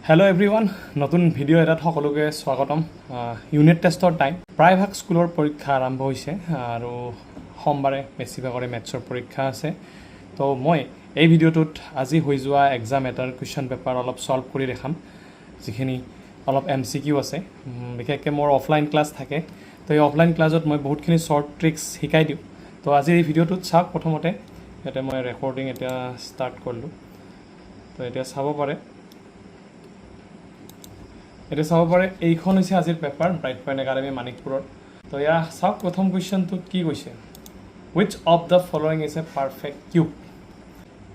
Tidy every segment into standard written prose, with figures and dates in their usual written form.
Hello' everyone, নতুন video' এটাত সকলোকে স্বাগতম। ইউনিট টেষ্টৰ টাইম। প্ৰায়ভাগ স্কুলৰ পৰীক্ষা আৰম্ভ হৈছে আৰু সোমবাৰে বেছিভাগৰে মেথছৰ পৰীক্ষা আছে। তো মই এই ভিডিঅ'টোত আজি হৈ যোৱা এক্সাম এটাৰ কুৱেশ্যন পেপাৰ অলপ ছল্ভ কৰি দেখাম, যিখিনি অলপ MCQ আছে। বিশেষকৈ মোৰ অফলাইন ক্লাছ থাকে, তো এই অফলাইন ক্লাছত মই বহুতখিনি শ্বৰ্ট ট্ৰিক্স শিকাই দিওঁ। তো আজি এই ভিডিঅ'টোত চাওক। প্ৰথমতে ইয়াতে মই ৰেকৰ্ডিং এতিয়া ষ্টাৰ্ট কৰিলোঁ, তো এতিয়া চাব পাৰে। এটা চাব পাৰে, এইখন হৈছে আজিৰ পেপাৰ ব্ৰাইট পইণ্ট একাডেমী মানিকপুৰৰ। তো এয়া চাওক, প্ৰথম কুৱেশ্যনটোত কি কৈছে, which of the following is a perfect cube.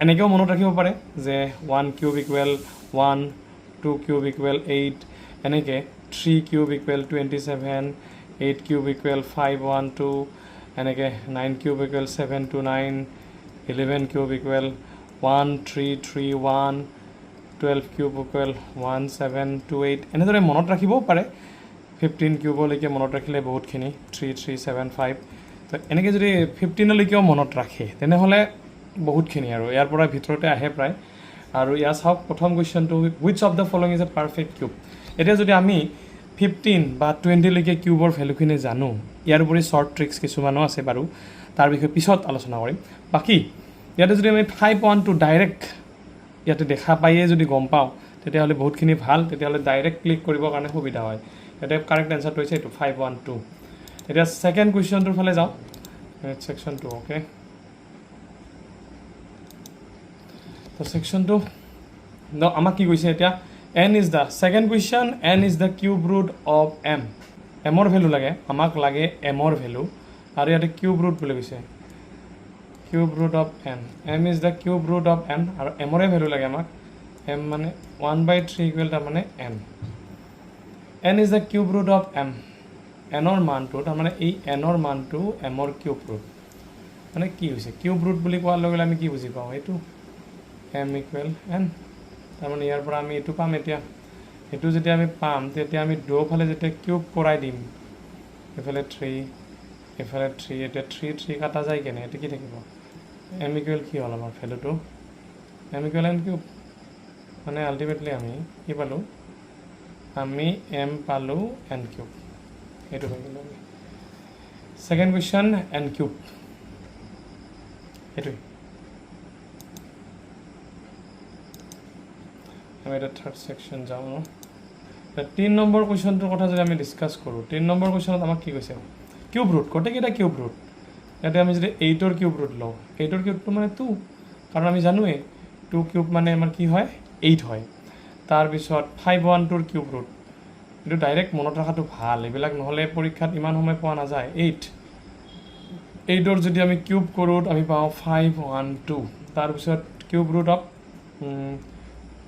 এনেকৈও মনত ৰাখিব পাৰে যে 1 কিউব ইকুৱেল 1, 2 কিউব ইকুৱেল 8, এনেকৈ 3 কিউব ইকুৱেল 27, 8 কিউব ইকুৱেল 512, এনেকৈ 9 cube equal 729, 11 cube equal 1331, 12 cube equal 1728, এনেদৰে মনত ৰাখিবও পাৰে। 15 কিউবলৈকে মনত ৰাখিলে বহুতখিনি, 3375। তো এনেকৈ যদি 15লৈকেও মনত ৰাখে তেনেহ'লে বহুতখিনি, আৰু ইয়াৰ পৰা ভিতৰতে আহে প্ৰায়। আৰু ইয়াৰ চাওক, প্ৰথম কুৱেশ্যনটো, which of the following is a perfect cube. এতিয়া যদি আমি 15 বা 20লৈকে কিউবৰ ভেলুখিনি জানো, ইয়াৰ উপৰি শ্বৰ্ট ট্ৰিক্স কিছুমানো আছে বাৰু, তাৰ বিষয়ে পিছত আলোচনা কৰিম। বাকী ইয়াতে যদি আমি 512 ডাইৰেক্ট ইয়াতে দেখা পায়ে যদি গম পাওঁ, তেতিয়াহ'লে বহুতখিনি ভাল। তেতিয়াহ'লে ডাইৰেক্ট ক্লিক কৰিবৰ কাৰণে সুবিধা হয়। ইয়াতে কাৰেক্ট এনচাৰটো হৈছে এইটো 512। এতিয়া ছেকেণ্ড কুৱেশ্যনটোৰ ফালে যাওঁ, ছেকশ্যন 2। অ'কে, তো ছেকশ্যনটো আমাক কি কৈছে এতিয়া, n is the second question, n is the cube root of m। এমৰ ভেলু লাগে, আমাক লাগে এমৰ ভেলু, আৰু ইয়াতে কিউব ৰুট বুলি কৈছে, cube root of n। m is the cube root of n, আৰু এমৰে ভেলু লাগে আমাক। m মানে 1/3 ইকুৱেল তাৰমানে n। n is the cube root of m, এনৰ মানটো তাৰমানে এই এনৰ মানটো এমৰ কিউব ৰুট। মানে কি হৈছে, কিউব ৰুট বুলি কোৱাৰ লগে লগে আমি কি বুজি পাওঁ, এইটো m ইকুৱেল n। তাৰমানে ইয়াৰ পৰা আমি এইটো পাম। এতিয়া এইটো যেতিয়া আমি পাম, তেতিয়া আমি দুয়োফালে যেতিয়া কিউব কৰাই দিম, এইফালে 3 এইফালে 3, এতিয়া 3 কাটা যায় কেনে, এতিয়া কি থাকিব, m ইকুৱেল কি হ'ল আমাৰ ভেলুটো, m ইকুৱেল n কিউব। মানে আল্টিমেটলি আমি কি পালোঁ, আমি m পালোঁ n কিউব। এইটো হৈ গ'ল আমি ছেকেণ্ড কুৱেশ্যন, n কিউব। সেইটোৱে আমি এটা থাৰ্ড ছেকশ্যন যাওঁ ন। 3 নম্বৰ কুৱেশ্যনটোৰ কথা যদি আমি ডিছকাছ কৰোঁ, 3 নম্বৰ কুৱেশ্যনত আমাক কি কৈছে, কিউব ৰুট, গোটেইকেইটা কিউব ৰুট। ইয়াতে আমি যদি 8ৰ কিউব ৰুট লওঁ, 8ৰ কিউবটো মানে 2, কাৰণ আমি জানোৱেই 2 কিউব মানে আমাৰ কি হয়, 8 হয়। তাৰপিছত 512ৰ কিউব ৰুট, এইটো ডাইৰেক্ট মনত ৰখাটো ভাল, এইবিলাক নহ'লে পৰীক্ষাত ইমান সময় পোৱা নাযায়। 8ৰ যদি আমি কিউব কৰোঁ, আমি পাওঁ 512। তাৰপিছত cube root of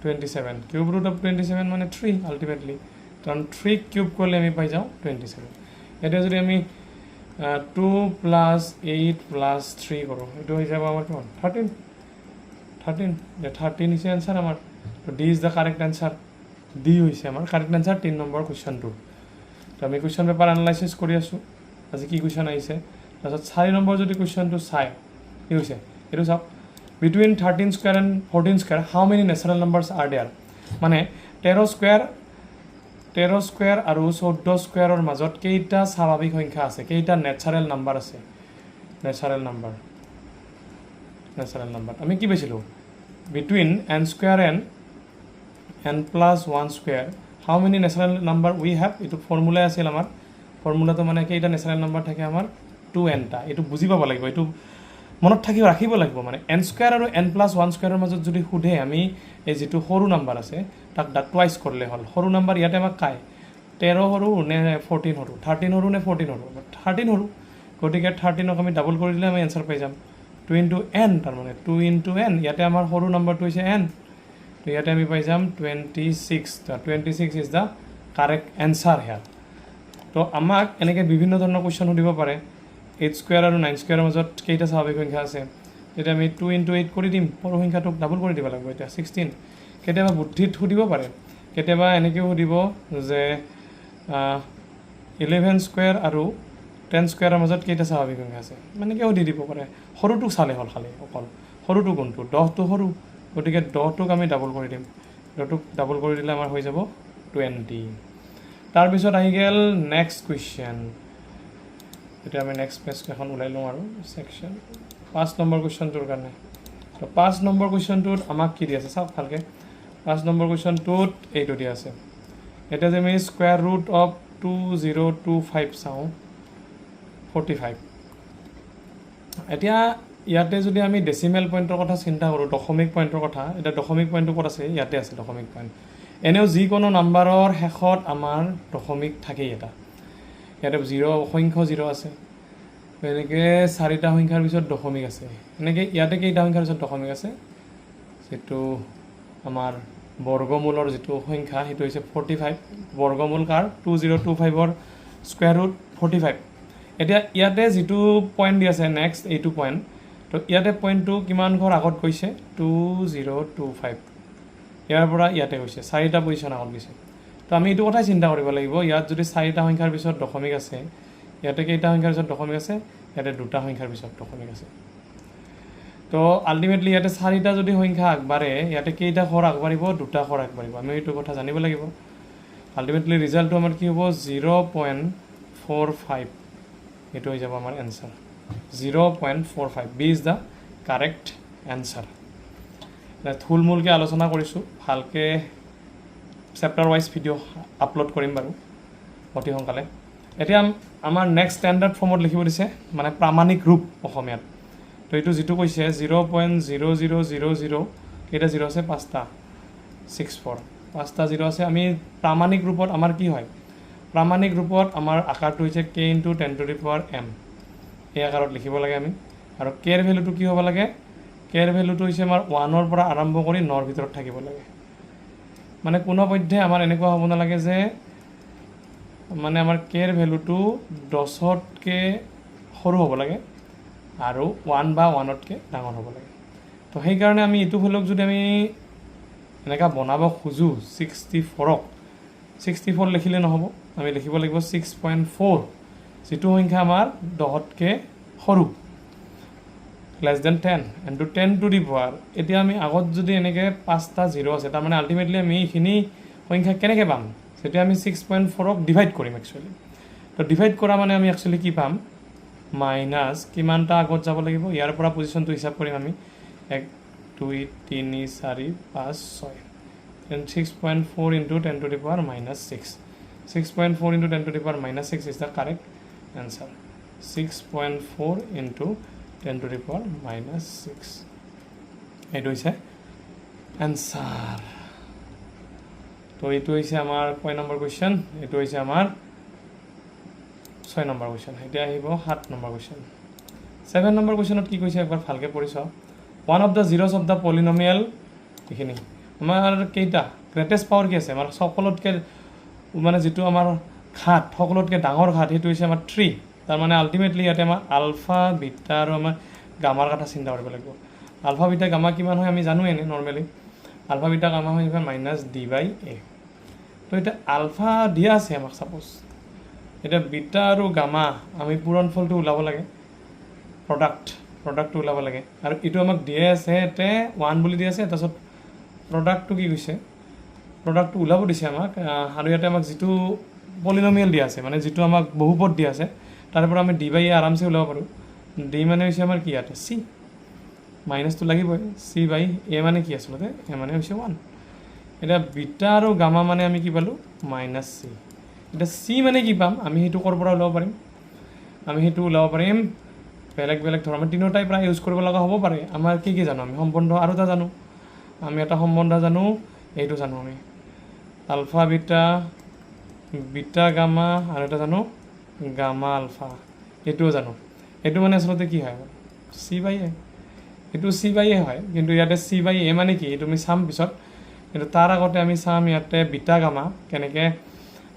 27, cube root of 27 মানে 3 আল্টিমেটলি, কাৰণ 3 কিউব কৰিলে আমি পাই যাওঁ 27। এতিয়া যদি আমি 2 + 8 + 3 কৰোঁ, এইটো হৈ যাব আমাৰ কিমান, 13। 13 হৈছে এনচাৰ আমাৰ। তো D is the correct answer. D হৈছে আমাৰ কাৰেক্ট এনচাৰ 3 নম্বৰ কুৱেশ্যনটো। তো আমি কুৱেশ্যন পেপাৰ এনালাইচিছ কৰি আছোঁ, আজি কি কুৱেশ্যন আহিছে। তাৰপিছত 4 নম্বৰ যদি কুৱেশ্যনটো চাই, কি হৈছে এইটো চাওক, between 13 square and 14 square how many natural numbers are there. মানে 13 স্কুৱেৰ আৰু 14 স্কুৱেৰৰ মাজত কেইটা স্বাভাৱিক সংখ্যা আছে, কেইটা নেচাৰেল নাম্বাৰ আছে। নেচাৰেল নাম্বাৰ আমি কি পাইছিলোঁ, between n square and n + 1 square how many natural number we have. এইটো ফৰ্মুলাই আছিল আমাৰ। ফৰ্মুলাটো মানে কেইটা নেচাৰেল নাম্বাৰ থাকে আমাৰ, 2nটা। এইটো বুজি পাব লাগিব, এইটো মনত ৰাখিব লাগিব। মানে n স্কুৱেৰ আৰু n + 1 স্কুৱেৰৰ মাজত যদি সোধে, আমি এই যিটো সৰু নাম্বাৰ আছে তাক টুৱাইচ কৰিলে হ'ল। সৰু নাম্বাৰ ইয়াতে আমাক কাই 13 সৰু নে 14 সৰু, 13 সৰু নে 14 সৰু, 13 সৰু। গতিকে 13ক আমি ডাবল কৰি দিলে আমি এনচাৰ পাই যাম 2 × n, তাৰমানে 2 × n। ইয়াতে আমাৰ সৰু নাম্বাৰটো হৈছে n, তো ইয়াতে আমি পাই যাম 26। 26 is the correct answer hair. তো আমাক এনেকৈ বিভিন্ন ধৰণৰ কুৱেশ্যন সুধিব পাৰে, 8 স্কুৱেৰ আৰু 9 স্কুৱেৰৰ মাজত কেইটা স্বাভাৱিক সংখ্যা আছে। তেতিয়া আমি 2 × 8 কৰি দিম, সৰু সংখ্যাটোক ডাবল কৰি দিব লাগিব, এতিয়া 16। কেতিয়াবা বুদ্ধিত সুধিব পাৰে, কেতিয়াবা এনেকৈও সুধিব যে 11 স্কুৱেৰ আৰু 10 স্কুৱেৰৰ মাজত কেইটা স্বাভাৱিক সংখ্যা আছে, মানে কিয় সুধি দিব পাৰে। সৰুটোক চালে হ'ল খালি, অকল সৰুটো কোনটো, 10টো সৰু, গতিকে 10টোক আমি ডাবল কৰি দিম, এইটো ডাবল কৰি দিলে আমাৰ হৈ যাব 20 তাৰপিছত আহি গ'ল নেক্সট কুৱেশ্যন এতিয়া আমি নেক্সট পেজ এখন ওলাই লওঁ আৰু ছেকশ্যন 5 নম্বৰ কুৱেশ্যনটোৰ কাৰণে তো 5 নম্বৰ কুৱেশ্যনটোত আমাক কি দি আছে চাওক ভালকৈ 5 নম্বৰ কুৱেশ্যনটোত এইটো দিয়া আছে এতিয়া যে আমি স্কুৱেৰ ৰুট অফ 2025 চাওঁ 45 এতিয়া ইয়াতে যদি আমি ডেচিমেল পইণ্টৰ কথা চিন্তা কৰোঁ দশমিক পইণ্টৰ কথা এতিয়া দশমিক পইণ্টটো ক'ত আছে ইয়াতে আছে দশমিক পইণ্ট এনেও যিকোনো নাম্বাৰৰ শেষত আমাৰ দশমিক থাকেই এটা ইয়াতে 0 অসংখ্য 0 আছে এনেকৈ 4টা সংখ্যাৰ পিছত দশমিক আছে এনেকৈ ইয়াতে কেইটা সংখ্যাৰ পিছত দশমিক আছে যিটো আমাৰ বৰ্গমূলৰ যিটো সংখ্যা সেইটো হৈছে 45 বৰ্গমূল কাৰ 2025ৰ স্কুৱেৰ ৰুট 45 এতিয়া ইয়াতে যিটো পইণ্ট দি আছে নেক্সট এইটো পইণ্ট তো ইয়াতে পইণ্টটো কিমান ঘৰ আগত গৈছে 2025 ইয়াৰ পৰা ইয়াতে গৈছে 4টা পজিশ্যন আগত গৈছে তো আমি এইটো কথাই চিন্তা কৰিব লাগিব ইয়াত যদি 4টা সংখ্যাৰ পিছত দশমিক আছে ইয়াতে কেইটা সংখ্যাৰ পিছত দশমিক আছে ইয়াতে 2টা সংখ্যাৰ পিছত দশমিক আছে তো আল্টিমেটলি ইয়াতে 4টা যদি সংখ্যা আগবাঢ়ে ইয়াতে কেইটা ঘৰ আগবাঢ়িব 2টা ঘৰ আগবাঢ়িব আমি এইটো কথা জানিব লাগিব আল্টিমেটলি ৰিজাল্টটো আমাৰ কি হ'ব 0.45 এইটো হৈ যাব আমাৰ answer 0.45 B is the correct answer থুলমূলকৈ আলোচনা কৰিছোঁ ভালকৈ চেপ্টাৰ ৱাইজ ভিডিঅ' আপলোড কৰিম বাৰু অতি সোনকালে এতিয়া আমাৰ নেক্সট ষ্টেণ্ডাৰ্ড ফৰ্মত লিখিব দিছে মানে প্ৰামাণিক ৰূপ অসমীয়াত তো এইটো যিটো কৈছে 0.0000 কেইটা 0 আছে 5টা 64 5টা 0 আছে আমি প্ৰামাণিক ৰূপত আমাৰ কি হয় প্ৰামাণিক ৰূপত আমাৰ আকাৰটো হৈছে k × 10⁻m এই আকাৰত লিখিব লাগে আমি আৰু k ৰ ভেলুটো কি হ'ব লাগে k ৰ ভেলুটো হৈছে আমাৰ 1ৰ পৰা আৰম্ভ কৰি 9ৰ ভিতৰত থাকিব লাগে মানে কোনোপধ্যে আমাৰ এনেকুৱা হ'ব নালাগে যে মানে আমাৰ k ৰ ভেলুটো 10তকৈ সৰু হ'ব লাগে আৰু 1 বা 1তকৈ ডাঙৰ হ'ব লাগে তো সেইকাৰণে আমি এইটো ভেলুক যদি আমি এনেকুৱা বনাব খোজোঁ 64ক 64 লিখিলে নহ'ব আমি লিখিব লাগিব 6.4 যিটো সংখ্যা আমাৰ 10তকৈ সৰু less than 10 into 10 to the power এতিয়া আমি আগত যদি এনেকৈ 5টা 0 আছে তাৰমানে আল্টিমেটলি আমি এইখিনি সংখ্যা কেনেকৈ পাম যেতিয়া আমি 6.4ক ডিভাইড কৰিম একচুৱেলি তো ডিভাইড কৰা মানে আমি একচুৱেলি কি পাম মাইনাছ কিমানটা আগত যাব লাগিব ইয়াৰ পৰা পজিশ্যনটো হিচাপ কৰিম আমি 1 2 3 4 5 6 and 6.4 into 10 to the power minus 6 6.4 into 10 to the power minus 6 is the correct answer 6.4 into 10 to the power minus 6 এইটো হৈছে answer তো এইটো হৈছে আমাৰ কয় নম্বৰ কুৱেশ্যন এইটো হৈছে আমাৰ 6 নম্বৰ কুৱেশ্যন এতিয়া আহিব 7 নম্বৰ কুৱেশ্যন 7 নম্বৰ কুৱেশ্যনত কি কৈছে একবাৰ ভালকৈ পঢ়ি চাওক one of the zeroes of the polynomial এইখিনি আমাৰ কেইটা গ্ৰেটেষ্ট পাৱাৰ কি আছে আমাৰ সকলোতকৈ মানে যিটো আমাৰ ঘাত সকলোতকৈ ডাঙৰ ঘাত সেইটো হৈছে আমাৰ 3 তাৰমানে আল্টিমেটলি ইয়াতে আমাৰ আলফা বিটা আৰু আমাৰ গামাৰ কথা চিন্তা কৰিব লাগিব আলফা বিটা গামা কিমান হয় আমি জানো এনে নৰ্মেলি আলফা বিটা গামা হয় মাইনাছ d/a তো এতিয়া আলফা দিয়া আছে আমাক ছাপ'জ এতিয়া বিটা আৰু গামা আমি পূৰণফলটো ওলাব লাগে প্ৰডাক্টটো ওলাব লাগে আৰু এইটো আমাক দিয়ে আছে ইয়াতে 1 বুলি দি আছে তাৰপিছত প্ৰডাক্টটো কি কৈছে প্ৰডাক্টটো ওলাব দিছে আমাক আৰু ইয়াতে আমাক যিটো পলিনমিয়েল দিয়া আছে মানে যিটো আমাক বহুপদ দিয়া আছে তাৰ পৰা আমি d/a আৰামছে ওলাব পাৰোঁ d মানে হৈছে আমাৰ কি ইয়াতে c মাইনাছটো লাগিবই c/a মানে কি আচলতে a মানে হৈছে 1 এতিয়া বিটা আৰু গামা মানে আমি কি পালোঁ মাইনাছ c এতিয়া c মানে কি পাম আমি সেইটো ক'ৰ পৰা ওলাব পাৰিম আমি সেইটো ওলাব পাৰিম বেলেগ বেলেগ ধৰণৰ আমি তিনিটাই প্ৰায় ইউজ কৰিব লগা হ'ব পাৰে আমাৰ কি জানো আমি সম্বন্ধ আৰু এটা জানো আমি এটা সম্বন্ধ জানো এইটো জানো আমি আলফা বিটা বিটা গামা আৰু এটা জানো গামা আলফা এইটোও জানো এইটো মানে আচলতে কি হয় c/a এইটো c/a হয় কিন্তু ইয়াতে c/a মানে কি এইটো আমি চাম পিছত কিন্তু তাৰ আগতে আমি চাম ইয়াতে বিটা গামা কেনেকৈ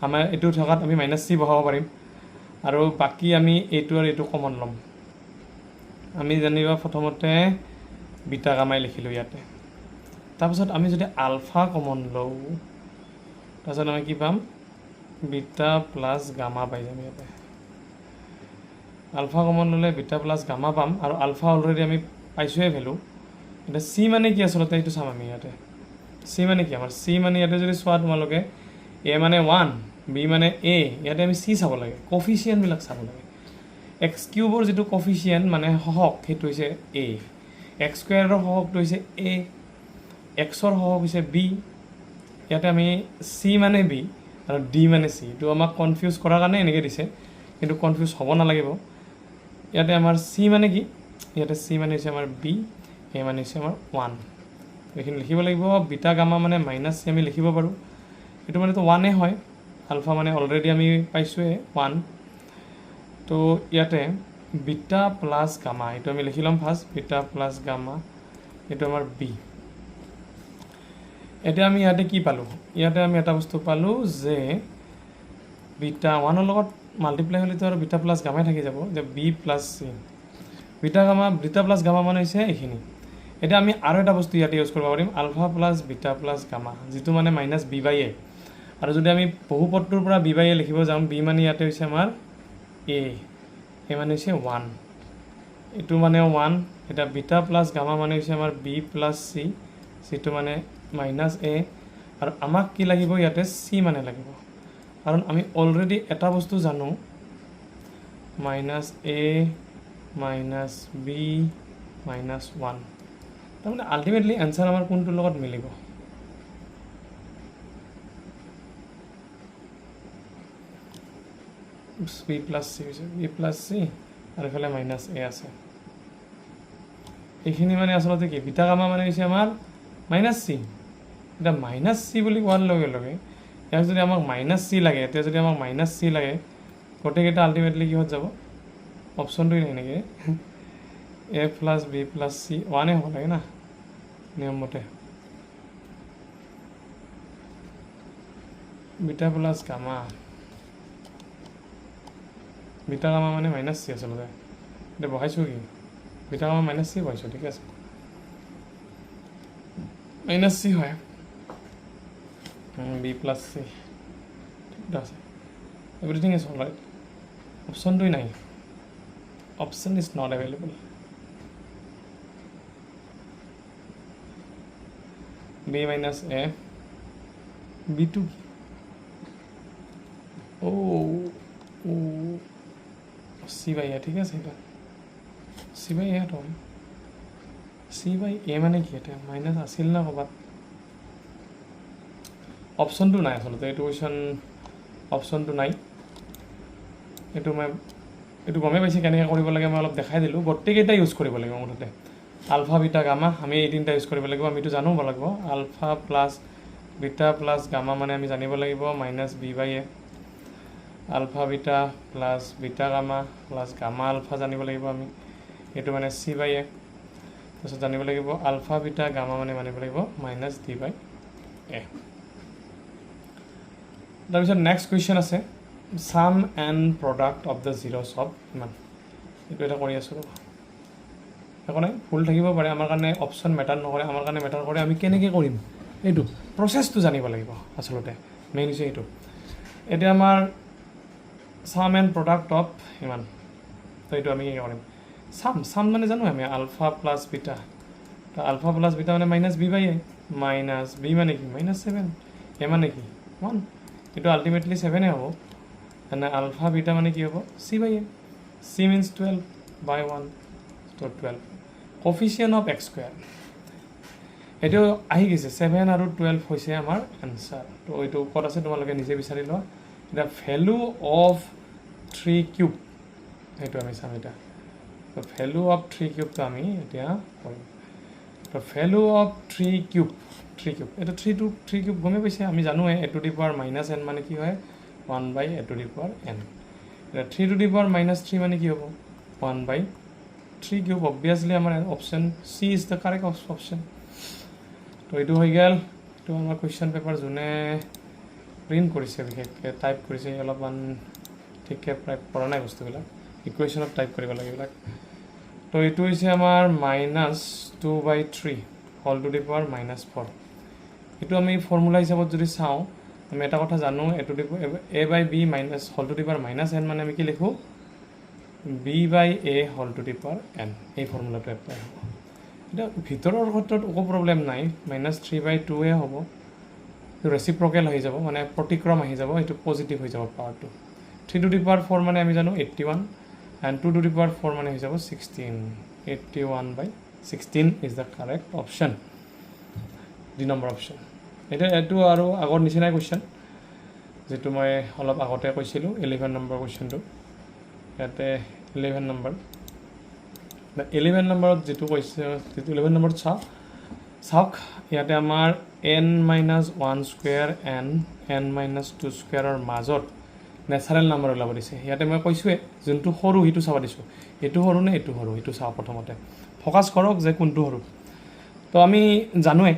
আমাৰ এইটো থকাত আমি মাইনাছ c বহাব পাৰিম আৰু বাকী আমি এইটো আৰু এইটো কমন ল'ম আমি জানিবা প্ৰথমতে বিটা গামাই লিখিলোঁ ইয়াতে তাৰপিছত আমি যদি আলফা কমন লওঁ তাৰপিছত আমি কি পাম বিটা প্লাছ গামা পাই যাম ইয়াতে আলফা কমন ল'লে বিটা প্লাছ গামা পাম আৰু আলফা অলৰেডি আমি পাইছোঁহে ভেলু এতিয়া চি মানে কি আচলতে এইটো চাম আমি ইয়াতে চি মানে কি আমাৰ চি মানে ইয়াতে যদি চোৱা তোমালোকে এ মানে 1 বি মানে এ ইয়াতে আমি চি চাব লাগে কফিচিয়েণ্টবিলাক চাব লাগে এক্স কিউবৰ যিটো কফিচিয়েণ্ট মানে সহগ সেইটো হৈছে এ এক্স স্কুৱেৰৰ সহগটো হৈছে এ এক্সৰ সহগ হৈছে বি ইয়াতে আমি চি মানে বি আৰু ডি মানে চি এইটো আমাক কনফিউজ কৰাৰ কাৰণে এনেকৈ দিছে কিন্তু কনফিউজ হ'ব নালাগিব ইয়াতে আমাৰ চি মানে কি ইয়াতে চি মানে হৈছে আমাৰ বি এ মানে হৈছে আমাৰ 1 এইখিনি লিখিব লাগিব বিটা গামা মানে মাইনাছ চি আমি লিখিব পাৰোঁ এইটো মানেতো 1 হয় আলফা মানে অলৰেডি আমি পাইছোঁৱে 1 তো ইয়াতে বিটা প্লাছ গামা এইটো আমি লিখি ল'ম ফাৰ্ষ্ট বিটা প্লাছ গামা এইটো আমাৰ বি এতিয়া আমি ইয়াতে কি পালোঁ ইয়াতে আমি এটা বস্তু পালোঁ যে বিটা 1ৰ লগত মাল্টিপ্লাই হ'লেতো আৰু বিটা প্লাছ গামাই থাকি যাব যে B plus C beta plus gamma মানে হৈছে এইখিনি এতিয়া আমি আৰু এটা বস্তু ইয়াতে ইউজ কৰিব পাৰিম alpha plus beta plus gamma যিটো মানে মাইনাছ বি বাই এ আৰু যদি আমি বহুপদটোৰ পৰা বি বাই এ লিখিব যাওঁ বি মানে ইয়াতে হৈছে আমাৰ এ মানে হৈছে 1 এইটো মানে 1 এটা বিটা প্লাছ গামা মানে হৈছে আমাৰ বি প্লাছ চি যিটো মানে মাইনাছ এ আৰু আমাক কি লাগিব ইয়াতে চি মানে লাগিব কাৰণ আমি অলৰেডি এটা বস্তু জানো মাইনাছ এ মাইনাছ বি মাইনাছ 1 তাৰমানে আল্টিমেটলি এনচাৰ আমাৰ কোনটোৰ লগত মিলিব বি প্লাছ চি হৈছে বি প্লাছ চি আৰু এইফালে মাইনাছ এ আছে এইখিনি মানে আচলতে কি বিটা গামা মানে হৈছে আমাৰ মাইনাছ চি এতিয়া মাইনাছ চি বুলি কোৱাৰ লগে লগে ইয়াক যদি আমাক মাইনাছ চি লাগে এতিয়া যদি আমাক মাইনাছ চি লাগে গোটেইকেইটা আল্টিমেটলি কিহত যাব অপশ্যনটোৱে নাই নেকি A plus B plus C 1 হ'ব লাগে না নিয়ম মতে beta plus gamma beta gamma মানে মাইনাছ চি আচলতে এতিয়া বহাইছোঁ কি বিটা গামা মাইনাছ চি বহাইছোঁ ঠিক আছে মাইনাছ চি হয় বি প্লাছ চি ঠিক আছে এভৰিথিং ইজ অল ৰাইট অপশ্যনটোৱে নাই option is not available B minus A বিটো কি চি বাই এ ঠিক আছে এটা চি বাই এ হয় চি বাই এ মানে কি এতিয়া মাইনাছ আছিল না ক'ৰবাত অপশ্যনটো নাই আচলতে এইটো কুৱেশ্যন অপশ্যনটো নাই এইটো গমেই পাইছে কেনেকৈ কৰিব লাগে মই অলপ দেখাই দিলোঁ গোটেইকেইটা ইউজ কৰিব লাগিব মুঠতে আলফা বিটা গামা আমি এই তিনিটা ইউজ কৰিব লাগিব আমিতো জানো লাগিব alpha plus beta plus gamma মানে আমি জানিব লাগিব minus B by A alpha beta plus beta gamma plus gamma alpha জানিব লাগিব আমি এইটো মানে চি বাই এ তাৰপিছত জানিব লাগিব আলফা বিটা গামা মানে মানিব লাগিব মাইনাছ ডি বাই এ তাৰপিছত নেক্সট কুৱেশ্যন আছে sum and product of the zeroes of ইমান এইটো এটা কৰি আছোঁ ৰ'বা একো নাই ভুল থাকিব পাৰে আমাৰ কাৰণে অপশ্যন মেটাৰ নকৰে আমাৰ কাৰণে মেটাৰ কৰে আমি কেনেকৈ কৰিম এইটো প্ৰচেছটো জানিব লাগিব আচলতে মেইন হৈছে এইটো এতিয়া আমাৰ চাম এণ্ড প্ৰডাক্ট অফ ইমান তো এইটো আমি কি কৰিম চাম মানে জানো আমি আলফা প্লাছ বিটা তো আলফা প্লাছ বিটা মানে minus B by A minus B মানে কি মাইনাছ 7 এ মানে কি 1 এইটো আল্টিমেটলি 7 হ'ব এনে আলফা বিটা মানে কি হ'ব C by A C means 12 by 1 তো 12 কফিচিয়েণ্ট অফ এক্স স্কুৱেৰ এইটো আহি গৈছে 7 আৰু 12 হৈছে আমাৰ এনচাৰ তো এইটো ক'ত আছে তোমালোকে নিজে বিচাৰি লোৱা এতিয়া ভেলু অফ 3 কিউব সেইটো আমি চাম এতিয়া তো ভেলু অফ 3 কিউবটো আমি এতিয়া কৰিম তো ভেলু অফ 3 কিউব এটা 3 কিউব গমেই পাইছে আমি জানোৱে A to the power minus N মানে কি হয় 1 by A to the power N এতিয়া 3 টু দি পাৱাৰ মাইনাছ 3 মানে কি হ'ব 1 বাই 3 কিউব অবভিয়াছলি আমাৰ option C is the correct option তো এইটো হৈ গ'ল এইটো আমাৰ কুৱেশ্যন পেপাৰ যোনে প্ৰিণ্ট কৰিছে বিশেষকৈ টাইপ কৰিছে অলপমান ঠিককৈ প্ৰায় পৰা নাই বস্তুবিলাক ইকুৱেশ্যনত টাইপ কৰিব লাগে এইবিলাক তো এইটো হৈছে আমাৰ -2/3 হোল টু দি পাৱাৰ -4 এইটো আমি ফৰ্মুলা হিচাপত যদি চাওঁ আমি এটা কথা জানো A by B minus whole to the power -n মানে আমি কি লিখোঁ B by A whole to the power n এই ফৰ্মুলাটো এপ্লাই হ'ব এতিয়া ভিতৰৰ ক্ষেত্ৰত একো প্ৰব্লেম নাই, -3/2 হ'ব, ৰেচিপ্ৰকেল হৈ যাব, মানে প্ৰতিক্ৰম আহি যাব, এইটো পজিটিভ হৈ যাব পাৱাৰটো। 3^4 মানে আমি জানো 81 এণ্ড 2^4 মানে হৈ যাব 16, 81/16 is the correct option, 2 number option. এতিয়া এইটো আৰু আগৰ নিচিনাই কুৱেশ্যন, যিটো মই অলপ আগতে কৈছিলোঁ 11 নম্বৰ কুৱেশ্যনটো। ইয়াতে 11 নম্বৰ, 11 নম্বৰত যিটো কৈছে, যিটো 11 নম্বৰত চাওক ইয়াতে আমাৰ n-1² n-2² মাজত নেচাৰেল নাম্বাৰ ওলাব দিছে। ইয়াতে মই কৈছোঁৱে যোনটো সৰু সেইটো চাব দিছোঁ, এইটো সৰু নে এইটো সৰু, এইটো চাওঁ প্ৰথমতে, ফ'কাছ কৰক যে কোনটো সৰু। তো আমি জানোৱে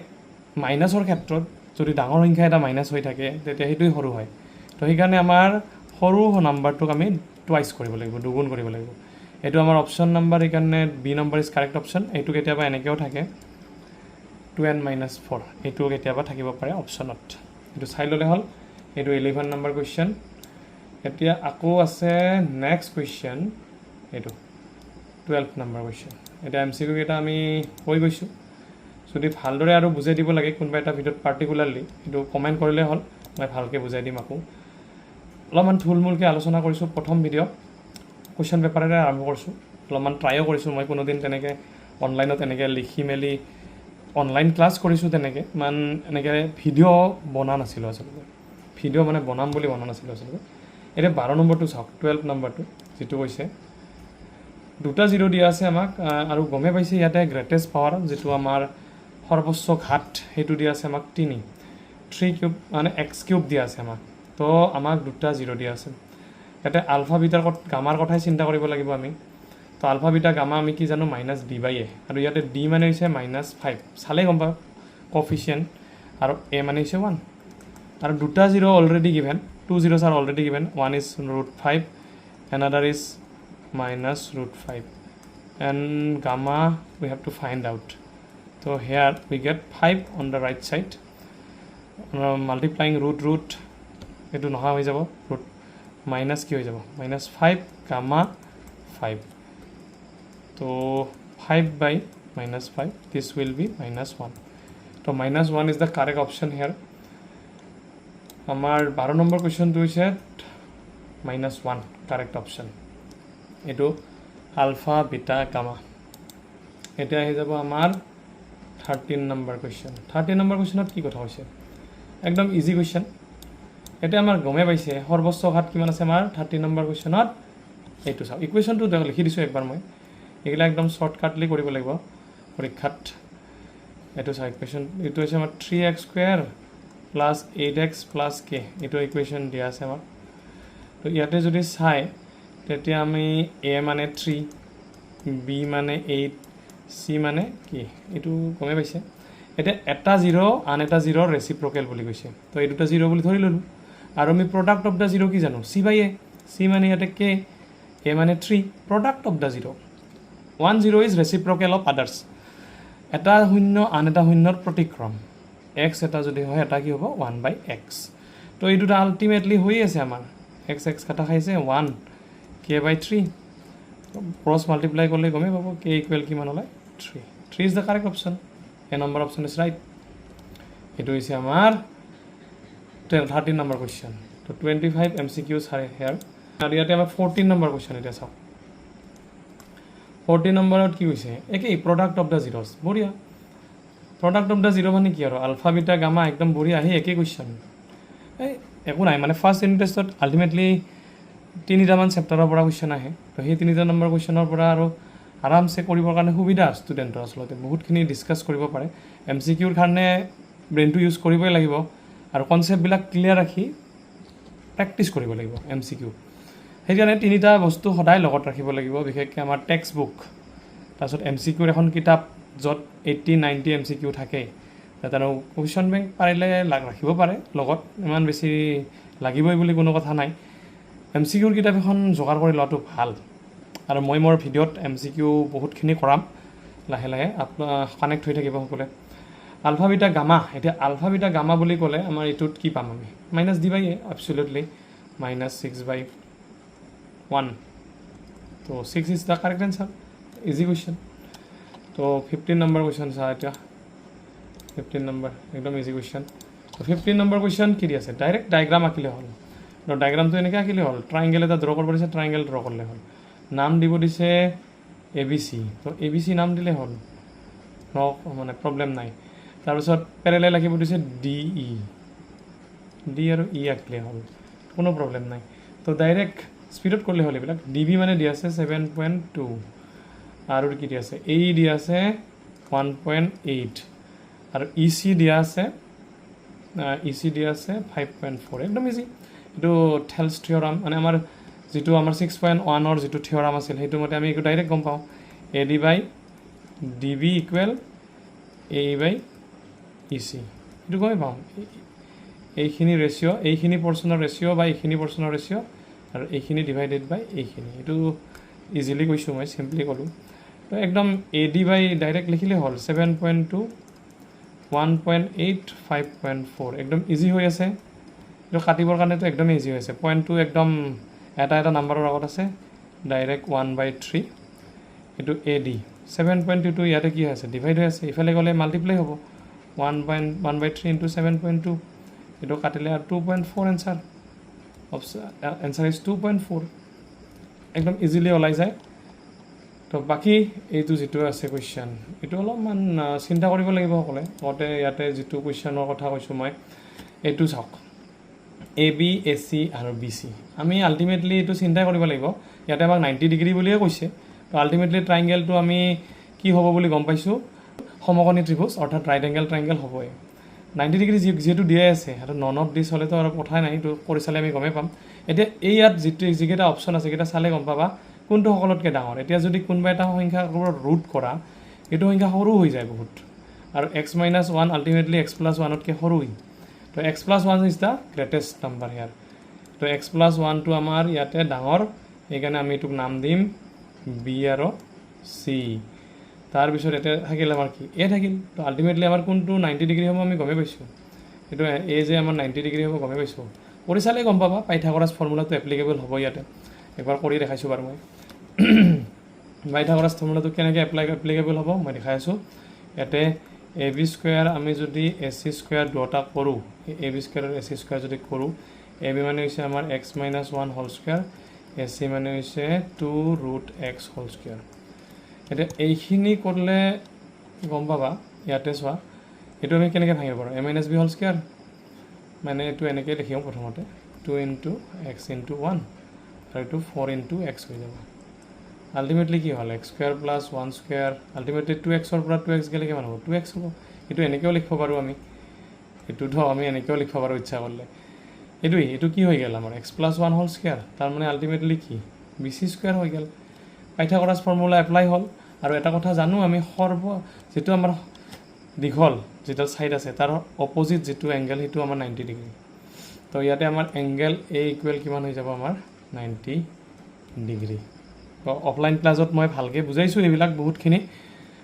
মাইনাছৰ ক্ষেত্ৰত যদি ডাঙৰ সংখ্যা এটা মাইনাছ হৈ থাকে তেতিয়া সেইটোৱে সৰু হয়। তো সেইকাৰণে আমাৰ সৰু নাম্বাৰটোক আমি টুৱাইচ কৰিব লাগিব, দুগুণ কৰিব লাগিব। এইটো আমাৰ অপশ্যন নাম্বাৰ, সেইকাৰণে B number is correct option. এইটো কেতিয়াবা এনেকৈও থাকে 2n-4, এইটো কেতিয়াবা থাকিব পাৰে অপশ্যনত, এইটো চাই ল'লে হ'ল। এইটো 11 নম্বৰ কুৱেশ্যন। এতিয়া আকৌ আছে নেক্সট কুৱেশ্যন, এইটো 12 নম্বৰ কুৱেশ্যন। এতিয়া MCQ কেইটা আমি কৈ গৈছোঁ, যদি ভালদৰে আৰু বুজাই দিব লাগে কোনোবা এটা ভিডিঅ'ত পাৰ্টিকুলাৰলি, এইটো কমেণ্ট কৰিলে হ'ল, মই ভালকৈ বুজাই দিম। আকৌ অলপমান থুলমূলকৈ আলোচনা কৰিছোঁ, প্ৰথম ভিডিঅ' কুৱেশ্যন পেপাৰেৰে আৰম্ভ কৰিছোঁ, অলপমান ট্ৰাইও কৰিছোঁ। মই কোনোদিন তেনেকৈ অনলাইনত এনেকৈ লিখি মেলি অনলাইন ক্লাছ কৰিছোঁ, তেনেকৈ ইমান এনেকৈ ভিডিঅ' বনা নাছিলোঁ আচলতে, ভিডিঅ' মানে বনাম বুলি বনা নাছিলোঁ আচলতে। এতিয়া 12 নম্বৰটো চাওক, 12 নম্বৰটো যিটো কৈছে 2টা 0 দিয়া আছে আমাক, আৰু গমেই পাইছে ইয়াতে গ্ৰেটেষ্ট পাৱাৰ যিটো আমাৰ সৰ্বোচ্চ ঘাত সেইটো দিয়া আছে আমাক 3³ মানে x³ দিয়া আছে আমাক। তো আমাক 2টা 0 দিয়া আছে। ইয়াতে আলফা বিটাৰ গামাৰ কথাই চিন্তা কৰিব লাগিব আমি। তো আলফা বিটা গামা আমি কি জানো -b/a, আৰু ইয়াতে d মানে হৈছে -5, চালেই গম পাওঁ কফিচিয়েণ্ট, আৰু a মানে হৈছে 1, আৰু 2টা 0 already given, 2 zeros are already given, one is √5, another is -√5, and gamma we have to find out. So here we get 5 on the right side, multiplying root এইটো নহা হৈ যাব, ৰুট মাইনাছ কি হৈ যাব -5 gamma 5, তো 5/-5, this will be -1. তো -1 is the correct option here. আমাৰ 12 নম্বৰ কুৱেশ্যনটো হৈছে -1 কাৰেক্ট অপশ্যন, এইটো আলফা বিটা গামা। এতিয়া আহি যাব আমাৰ 13 নম্বৰ কুৱেশ্যন। 13 নম্বৰ কুৱেশ্যনত কি কথা হৈছে, একদম ইজি কুৱেশ্যন। এতিয়া আমাৰ গমেই পাইছে সৰ্বোচ্চ ঘাত কিমান আছে আমাৰ 13 নম্বৰ কুৱেশ্যনত। এইটো চাওক, ইকুৱেশ্যনটো লিখি দিছোঁ একবাৰ মই, এইবিলাক একদম শ্বৰ্টকাটলি কৰিব লাগিব পৰীক্ষাত। এইটো চাওক ইকুৱেশ্যন, এইটো হৈছে আমাৰ 3x² + 8x + k, এইটো ইকুৱেশ্যন দিয়া আছে আমাক। তো ইয়াতে যদি চাই তেতিয়া আমি a মানে 3, b মানে 8, c মানে কি, এইটো গমেই পাইছে। এতিয়া এটা 0 আন এটা 0 ৰেচিপ্ৰকেল বুলি কৈছে, তো এই দুটা 0 বুলি ধৰি ল'লোঁ। আৰু আমি প্ৰডাক্ট অফ দ্য 0 কি জানো c/a, c মানে ইয়াতে k, a মানে 3, product of the 0, 1 0 is reciprocal of others, এটা শূন্য আন এটা শূন্যৰ প্ৰতিক্ৰম, x এটা যদি হয় এটা কি হ'ব 1/x। তো এই দুটা আল্টিমেটলি হৈ আছে আমাৰ, x কাটা খাইছে 1 k/3, ক্ৰছ মাল্টিপ্লাই কৰিলে গমেই পাব k ইকুৱেল কিমান ওলায় 3 is the correct option, A number option is right. এইটো হৈছে আমাৰ 13 নম্বৰ কুৱেশ্যন। তো 25 MCQs হেয়াৰ। আৰু ইয়াতে আমাৰ 14 নম্বৰ কুৱেশ্যন। এতিয়া চাওক 14 নম্বৰত কি হৈছে, একেই প্ৰডাক্ট অফ দ্য 0s, বঢ়িয়া। প্ৰডাক্ট অফ দ্য 0 মানে কি আৰু আলফা বিটা গামা, একদম বঢ়িয়া, সেই একেই কুৱেশ্যন। এই একো নাই, মানে ফাৰ্ষ্ট ইউনিট টেষ্টত আল্টিমেটলি 3টামান চেপ্টাৰৰ পৰা কুৱেশ্যন আহে। তো সেই 3টা নম্বৰ কুৱেশ্যনৰ পৰা আৰু আৰামছে কৰিবৰ কাৰণে সুবিধা ষ্টুডেণ্টৰ, আচলতে বহুতখিনি ডিছকাছ কৰিব পাৰে। MCQৰ কাৰণে ব্ৰেইনটো ইউজ কৰিবই লাগিব, আৰু কনচেপ্টবিলাক ক্লিয়াৰ ৰাখি প্ৰেক্টিছ কৰিব লাগিব MCQ। সেইকাৰণে 3টা বস্তু সদায় লগত ৰাখিব লাগিব, বিশেষকৈ আমাৰ টেক্সট বুক, তাৰপিছত MCQৰ এখন কিতাপ য'ত 80-90 MCQ থাকে, তাত আৰু কুৱেশ্যন বেংক পাৰিলে ৰাখিব পাৰে লগত, ইমান বেছি লাগিবই বুলি কোনো কথা নাই। MCQৰ কিতাপ এখন যোগাৰ কৰি লোৱাটো ভাল, আৰু মই মোৰ ভিডিঅ'ত MCQ বহুতখিনি কৰাম, লাহে লাহে আপোনাৰ কানেক্ট হৈ থাকিব সকলোৱে। আলফা বিটা গামা, এতিয়া আলফা বিটা গামা বুলি ক'লে আমাৰ এইটোত কি পাম আমি, -d/a, এবছলিউটলি -6/1, তো 6 is the correct answer, easy question. তো 15 নম্বৰ কুৱেশ্যন চা এতিয়া 15 নম্বৰ একদম ইজি কুৱেশ্যন তো 15 নম্বৰ কুৱেশ্যন কি দি আছে ডাইৰেক্ট ডায়েগ্ৰাম আঁকিলে হ'ল তো ডায়েগ্ৰামটো এনেকৈ আঁকিলে হ'ল ট্ৰাইংগেল এটা ড্ৰ কৰিব দিছে ট্ৰাইংগেল ড্ৰ কৰিলে হ'ল নাম দিব দিছে ABC তো ABC নাম দিলে হ'ল মানে প্ৰব্লেম নাই তাৰপিছত পেৰেলেল আঁকিব দিছে DE ডি আৰু ই আঁকিলে হ'ল কোনো প্ৰব্লেম নাই তো ডাইৰেক্ট স্পীডত কৰিলে হ'ল এইবিলাক DB মানে দি আছে 7.2 আৰু কি দি আছে AE দি আছে 1.8 আৰু EC দিয়া আছে EC দিয়া আছে 5.4 একদম ইজি এইটো থেলছ থিয়ৰাম মানে আমাৰ যেটো আমাৰ 6.1 যেটো থিয়ৰাম আছিল সেইটো মতে আমি একো ডাইৰেক্ট গম পাওঁ AD by DB equal AE by EC এইটো গমে পাওঁ এইখিনি ৰেচিঅ এইখিনি পৰ্চনৰ ৰেচিঅ বা এইখিনি পৰ্চনৰ ৰেচিঅ আৰু এইখিনি ডিভাইডেড বাই এইখিনি এইটো ইজিলি কৈছোঁ মই চিম্পলি ক'লোঁ তো একদম AD by ডাইৰেক্ট লিখিলে হ'ল 7.2 1.8 5.4 একদম ইজি হৈ আছে এইটো কাটিবৰ কাৰণেতো একদম ইজি হৈ আছে পইণ্টটো একদম এটা নাম্বাৰৰ আগত আছে ডাইৰেক্ট 1/3 এইটো AD 7.22 ইয়াতে কি হৈ আছে ডিভাইড হৈ আছে ইফালে গ'লে মাল্টিপ্লাই হ'ব 1/3 ইনটু 7.2 এইটো কাটিলে আৰু 2.4 এনচাৰ এনচাৰ ইজ 2.4 একদম ইজিলি ওলাই যায় তো বাকী এইটো যেটো আছে কুৱেশ্যন এইটো অলপমান চিন্তা কৰিব লাগিব সকলে গতে ইয়াতে যেটো কুৱেশ্যনৰ কথা কৈছোঁ মই এইটো চাওক AB AC আৰু BC আমি আল্টিমেটলি এইটো চিন্তা কৰিব লাগিব ইয়াতে আমাক 90 ডিগ্ৰী বুলিয়ে কৈছে তো আল্টিমেটলি ট্ৰাইংগেলটো আমি কি হ'ব বুলি গম পাইছোঁ সমকোণী ত্ৰিভুজ অৰ্থাৎ ৰাইট এংগেল ট্ৰাইংগেল হ'বই 90 ডিগ্ৰী যেটো দিয়া আছে আৰু নন অফ দিছ হ'লেতো আৰু কথাই নাই এইটো কৰি চালে আমি গমেই পাম এতিয়া এই ইয়াত যিকেইটা অপশ্যন আছে সেইকেইটা চালে গম পাবা কোনটো সকলোতকৈ ডাঙৰ এতিয়া যদি কোনোবা এটা সংখ্যা ৰুট কৰা এইটো সংখ্যা সৰু হৈ যায় বহুত আৰু x - 1 আল্টিমেটলি x + 1তকৈ সৰুই তো x + 1 is the greatest number here তো x + 1টো আমাৰ ইয়াতে ডাঙৰ সেইকাৰণে আমি এইটোক নাম দিম B আৰু C তাৰপিছত ইয়াতে থাকিল আমাৰ কি A থাকিল তো আল্টিমেটলি আমাৰ কোনটো 90 ডিগ্ৰী হ'ব আমি গমেই পাইছোঁ এইটো A যে আমাৰ 90 ডিগ্ৰী হ'ব গমেই পাইছোঁ কৰি চালে গম পাবা পাইথাগোৰাছ ফৰ্মুলাটো এপ্লিকেবল হ'ব ইয়াতে একবাৰ কৰি দেখাইছোঁ বাৰু মই পাইথাগোৰাছ ফৰ্মুলাটো কেনেকৈ এপ্লিকেবল হ'ব মই দেখাই আছোঁ ইয়াতে AB স্কুৱেৰ আমি যদি AC স্কুৱেৰ দুটা কৰোঁ AB স্কুৱেৰ আৰু AC স্কুৱেৰ যদি কৰোঁ AB মানে হৈছে আমাৰ x - 1 হোল স্কুৱেৰ AC মানে হৈছে 2√x হোল স্কুৱেৰ এতিয়া এইখিনি কৰিলে গম পাবা ইয়াতে চোৱা এইটো আমি কেনেকৈ ভাঙিব পাৰোঁ a - b হোল স্কুৱেৰ মানে এইটো এনেকৈ লিখিম প্ৰথমতে 2 × x × 1 আৰু এইটো 4 × x হৈ যাব আল্টিমেটলি কি হ'ল x² + 1² আল্টিমেটলি 2xৰ পৰা 2x গ'লে কিমান হ'ব 2x হ'ব এইটো এনেকৈও লিখিব পাৰোঁ আমি এইটোতো আমি এনেকৈও লিখিব পাৰোঁ ইচ্ছা কৰিলে এইটো কি হৈ গ'ল আমাৰ x + 1 হোল স্কুৱেৰ তাৰমানে আল্টিমেটলি কি BC স্কুৱেৰ হৈ গ'ল পাইথাগোৰাছ ফৰ্মুলা এপ্লাই হ'ল আৰু এটা কথা জানো আমি যেটো আমাৰ দীঘল যেটা ছাইড আছে তাৰ অপজিট যেটো এংগেল সেইটো আমাৰ 90 ডিগ্ৰী তো ইয়াতে আমাৰ এংগেল A ইকুৱেল কিমান হৈ যাব আমাৰ 90 ডিগ্ৰী তো অফলাইন ক্লাছত মই ভালকৈ বুজাইছোঁ এইবিলাক বহুতখিনি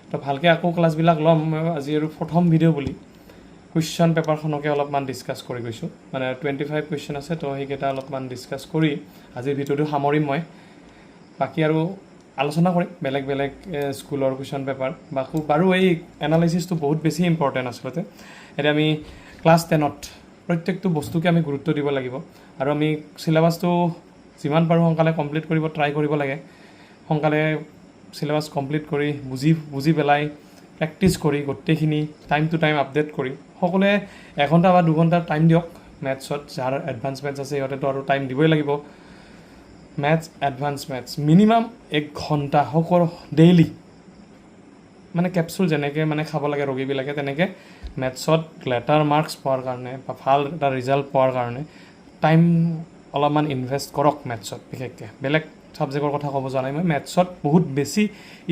তো ভালকৈ আকৌ ক্লাছবিলাক ল'ম আজি আৰু প্ৰথম ভিডিঅ' বুলি কুৱেশ্যন পেপাৰখনকে অলপমান ডিছকাছ কৰি গৈছোঁ মানে 25 কুৱেশ্যন আছে তো সেইকেইটা অলপমান ডিছকাছ কৰি আজিৰ ভিডিঅ'টো সামৰিম মই বাকী আৰু আলোচনা কৰিম বেলেগ বেলেগ স্কুলৰ কুৱেশ্যন পেপাৰ বাৰু এই এনালাইচিছটো বহুত বেছি ইম্পৰ্টেণ্ট আচলতে এতিয়া আমি ক্লাছ 10ত প্ৰত্যেকটো বস্তুকে আমি গুৰুত্ব দিব লাগিব আৰু আমি চিলেবাছটো যিমান পাৰোঁ সোনকালে কমপ্লিট কৰিব ট্ৰাই কৰিব লাগে সোনকালে চিলেবাছ কমপ্লিট কৰি বুজি পেলাই প্ৰেক্টিছ কৰি গোটেইখিনি টাইম টু টাইম আপডেট কৰি সকলোৱে 1 ঘণ্টা বা 2 ঘণ্টা টাইম দিয়ক মেথছত যাৰ এডভান্স মেথছ আছে সিহঁতেতো আৰু টাইম দিবই লাগিব মেথছ এডভান্স মেথছ মিনিমাম 1 ঘণ্টা সকলো ডেইলি মানে কেপচুল যেনেকৈ মানে খাব লাগে ৰোগীবিলাকে তেনেকৈ মেথছত লেটাৰ মাৰ্কছ পোৱাৰ কাৰণে বা ভাল এটা ৰিজাল্ট পোৱাৰ কাৰণে টাইম অলপমান ইনভেষ্ট কৰক মেথছত বিশেষকৈ বেলেগ ছাবজেক্টৰ কথা ক'ব যোৱা নাই মই মেথছত বহুত বেছি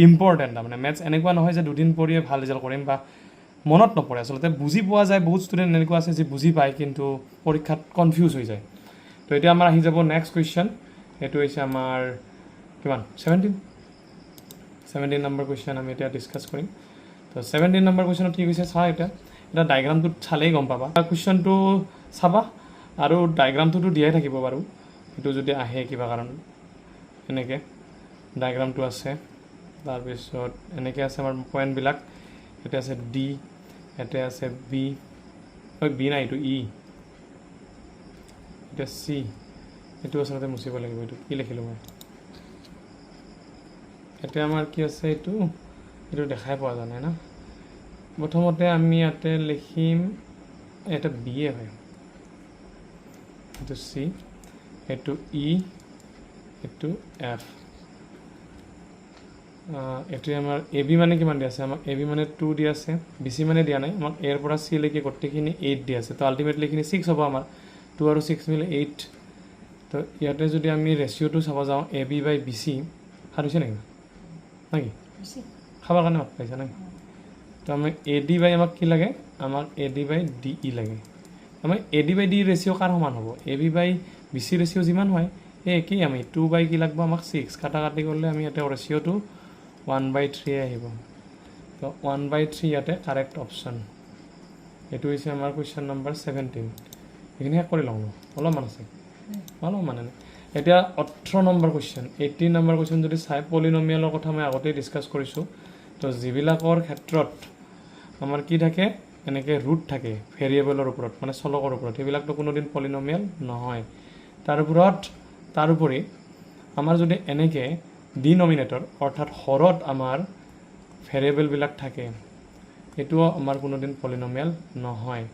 ইম্পৰ্টেণ্ট তাৰমানে মেথছ এনেকুৱা নহয় যে দুদিন পঢ়িয়ে ভাল ৰিজাল্ট কৰিম বা মনত নপৰে আচলতে বুজি পোৱা যায় বহুত ষ্টুডেণ্ট এনেকুৱা আছে যে বুজি পায় কিন্তু পৰীক্ষাত কনফিউজ হৈ যায় তো এতিয়া আমাৰ আহি যাব নেক্সট কুৱেশ্যন এইটো হৈছে আমাৰ কিমান 17 নম্বৰ কুৱেশ্যন আমি এতিয়া ডিছকাছ কৰিম তো 17 নম্বৰ কুৱেশ্যনত কি কৈছে চা এতিয়া ডায়েগ্ৰামটোত চালেই গম পাবা কুৱেশ্যনটো চাবা আৰু ডায়েগ্ৰামটোতো দিয়াই থাকিব বাৰু এইটো যদি আহে কিবা কাৰণ এনেকৈ ডায়েগ্ৰামটো আছে তাৰপিছত এনেকৈ আছে আমাৰ পইণ্টবিলাক ইয়াতে আছে ডি ইয়াতে আছে বি বি নাই এইটো ই এতিয়া চি এইটো আচলতে মুচিব লাগিব এইটো কি লিখিলোঁ মই এতিয়া আমাৰ কি আছে এইটো দেখাই পোৱা যোৱা নাই না প্ৰথমতে আমি ইয়াতে লিখিম এটা বি এ হয় এইটো চি এইটো ই এইটো এফ এইটোৱে আমাৰ এ বি মানে কিমান দিয়া আছে আমাক এ বি মানে 2 দিয়া আছে বি চি মানে দিয়া নাই আমাক এৰ পৰা চি লৈকে গোটেইখিনি 8 দিয়া আছে তো আল্টিমেটলি এইখিনি 6 হ'ব আমাৰ 2 আৰু 6 মিলে 8 তো ইয়াতে যদি আমি ৰেচিঅ'টো চাব যাওঁ এ বি বাই বি চি সাৰিছে নেকি নাকি খাবৰ কাৰণে মাত পাইছা নাকি তো আমি এ ডি বাই আমাক কি লাগে আমাক এ ডি বাই ডি ই লাগে আমাৰ A D by D ratio' কাৰ সমান হ'ব A B by B C ratio' যিমান হয় এই একেই আমি 2 বাই কি লাগিব আমাক 6 কাটা কাটি কৰিলে আমি ইয়াতে ৰেচিঅ'টো 1/3 আহিব তো 1/3 ইয়াতে কাৰেক্ট অপশ্যন এইটো হৈছে আমাৰ কুৱেশ্যন নম্বৰ 17 এইখিনি শেষ কৰি লওঁ অলপমান আছে অলপমান নাই এতিয়া 18 নম্বৰ কুৱেশ্যন 18 নম্বৰ কুৱেশ্যন যদি চাই পলিনমিয়েলৰ কথা মই আগতেই ডিছকাছ কৰিছোঁ তো যিবিলাকৰ ক্ষেত্ৰত আমাৰ কি থাকে এনেকৈ ৰুট থাকে ভেৰিয়েবলৰ ওপৰত মানে চলকৰ ওপৰত সেইবিলাকতো কোনোদিন পলিনমিয়েল নহয় তাৰোপৰি আমাৰ যদি এনেকৈ ডিনমিনেটৰ অৰ্থাৎ হৰত আমাৰ ভেৰিয়েবলবিলাক থাকে এইটোও আমাৰ কোনোদিন পলিনমিয়েল নহয়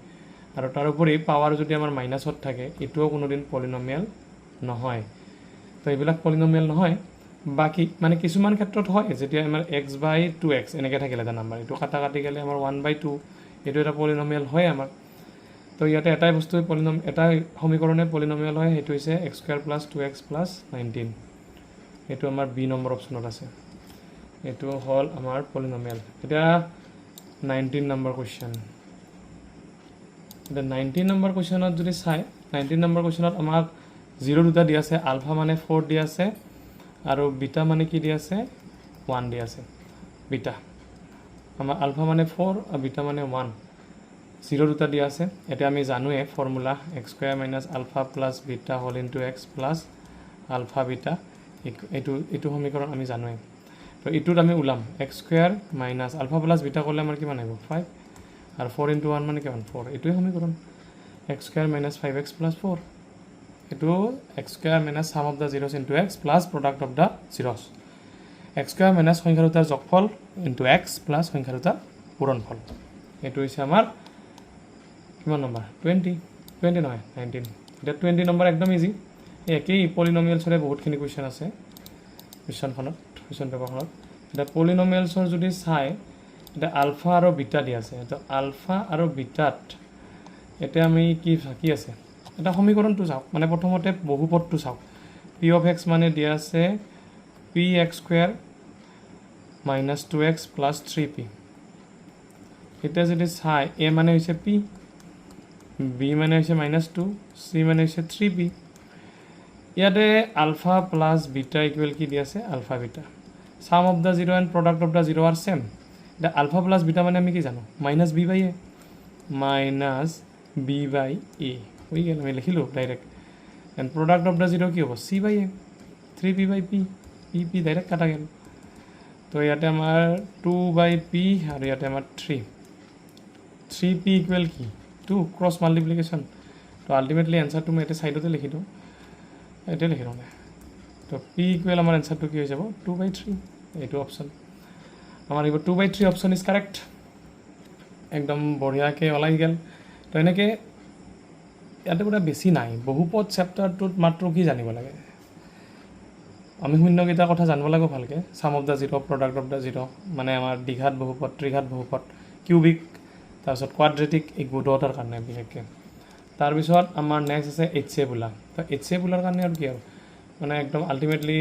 আৰু তাৰোপৰি পাৱাৰ যদি আমাৰ মাইনাছত থাকে এইটোও কোনোদিন পলিনমিয়েল নহয় তো এইবিলাক পলিনমিয়েল নহয় বাকী মানে কিছুমান ক্ষেত্ৰত হয় যেতিয়া আমাৰ x/2x এনেকৈ থাকিলে এটা নাম্বাৰ এইটো কাটা কাটি গ'লে আমাৰ 1/2 এইটো এটা পলিনমিয়েল হয় আমাৰ তো ইয়াতে এটাই বস্তু এটা সমীকৰণে পলিনমিয়েল হয় সেইটো হৈছে x² + 2x + 19 এইটো আমাৰ বি নম্বৰ অপশ্যনত আছে এইটো হ'ল আমাৰ পলিনমিয়েল এতিয়া 19 নম্বৰ কুৱেশ্যন এতিয়া 19 নম্বৰ কুৱেশ্যনত যদি চাই 19 নম্বৰ কুৱেশ্যনত আমাক 0 দুটা দিয়া আছে আলফা মানে 4 দিয়া আছে আৰু বিটা মানে কি দিয়া আছে 1 দিয়া আছে বিটা আমাৰ আলফা মানে 4 আৰু বিটা মানে 1 0 দুটা দিয়া আছে এতিয়া আমি জানোৱে formula x² - alpha plus beta whole into x plus alpha beta এইটো সমীকৰণ আমি জানোৱে তো এইটোত আমি ওলাম x² - আলফা প্লাছ বিটা কৰিলে আমাৰ কিমান আহিব 5 আৰু 4 × 1 মানে কিমান 4 এইটোৱে সমীকৰণ x² - 5x + 4 এইটো x² - sum of the zeros into x plus product of the zeros x² - সংখ্যা দুটাৰ যোগফল into x plus সংখ্যা দুটাৰ পূৰণফল এইটো হৈছে আমাৰ কিমান নম্বৰ 20 নহয় 19 এতিয়া 20 নম্বৰ একদম ইজি একেই পলিনমিয়েলছৰে বহুতখিনি কুৱেশ্যন আছে কুৱেশ্যন পেপাৰখনত এতিয়া পলিনমিয়েলছৰ যদি চাই এতিয়া আলফা আৰু বিটা দিয়া আছে তো আলফা আৰু বিটাত এতিয়া আমি কি আছে এটা সমীকৰণটো চাওক মানে প্ৰথমতে বহুপদটো চাওক p(x) মানে দিয়া আছে px² - 2x + 3p এতিয়া যদি চাই a মানে হৈছে p b মানে হৈছে -2 c মানে হৈছে 3p ইয়াতে আলফা প্লাছ বিটা ইকুৱেল কি দিয়া আছে alpha beta sum of the zero' and product of the zero' are same এতিয়া আলফা প্লাছ বিটা মানে আমি কি জানো -b/a -b/a হৈ গ'ল আমি লিখিলোঁ direct and product of the zero' কি হ'ব c/a 3p/p p ডাইৰেক্ট কাটা গ'ল তো ইয়াতে আমাৰ 2/p আৰু ইয়াতে আমাৰ 3p ইকুৱেল কি 2 ক্ৰছ মাল্টিপ্লিকেশ্যন তো আল্টিমেটলি এনচাৰটো মই ইয়াতে ছাইডতে লিখি দিওঁ এইটোৱে লিখি দিওঁ তো p ইকুৱেল আমাৰ এনচাৰটো কি হৈ যাব 2/3 এইটো অপশ্যন আমাৰ এইবোৰ 2/3 অপশ্যন ইজ কাৰেক্ট একদম বঢ়িয়াকৈ ওলাই গ'ল তো এনেকৈ ইয়াতে পৰা বেছি নাই বহুপদ চেপ্টাৰটোত মাত্ৰ কি জানিব লাগে আমি শূন্যকেইটাৰ কথা জানিব লাগিব ভালকৈ sum of the zero' product of the zero' মানে আমাৰ দ্বিঘাত বহুপদ ত্ৰিঘাত বহুপদ কিউবিক তাৰপিছত কোৱাড্ৰেটিক এই দুটাৰ কাৰণে বিশেষকৈ তাৰপিছত আমাৰ নেক্সট আছে HCF বোলা তো HCF বোলাৰ কাৰণে আৰু কি আৰু মানে একদম আল্টিমেটলি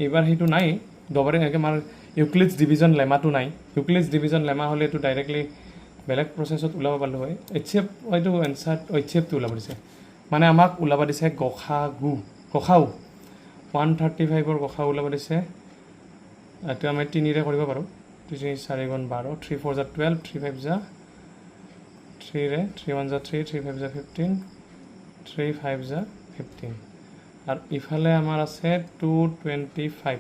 এইবাৰ সেইটো নাই দবাৰে আমাৰ ইউক্লিডছ ডিভিজন লেমাটো নাই ইউক্লিডছ ডিভিজন লেমা হ'লে এইটো ডাইৰেক্টলি বেলেগ প্ৰচেছত ওলাব পাৰিলোঁ হয় HCF হয়তো এনচাৰ HCFটো ওলাব দিছে মানে আমাক ওলাব দিছে গসাউ 135ৰ গসাউ ওলাব দিছে এইটো আমি 3ৰে কৰিব পাৰোঁ 3 4 × 12 3 4 = 12 3 5 = 3ৰে 3 1 = 3 3 5 = 15 3 5 = 15 আৰু ইফালে আমাৰ আছে 225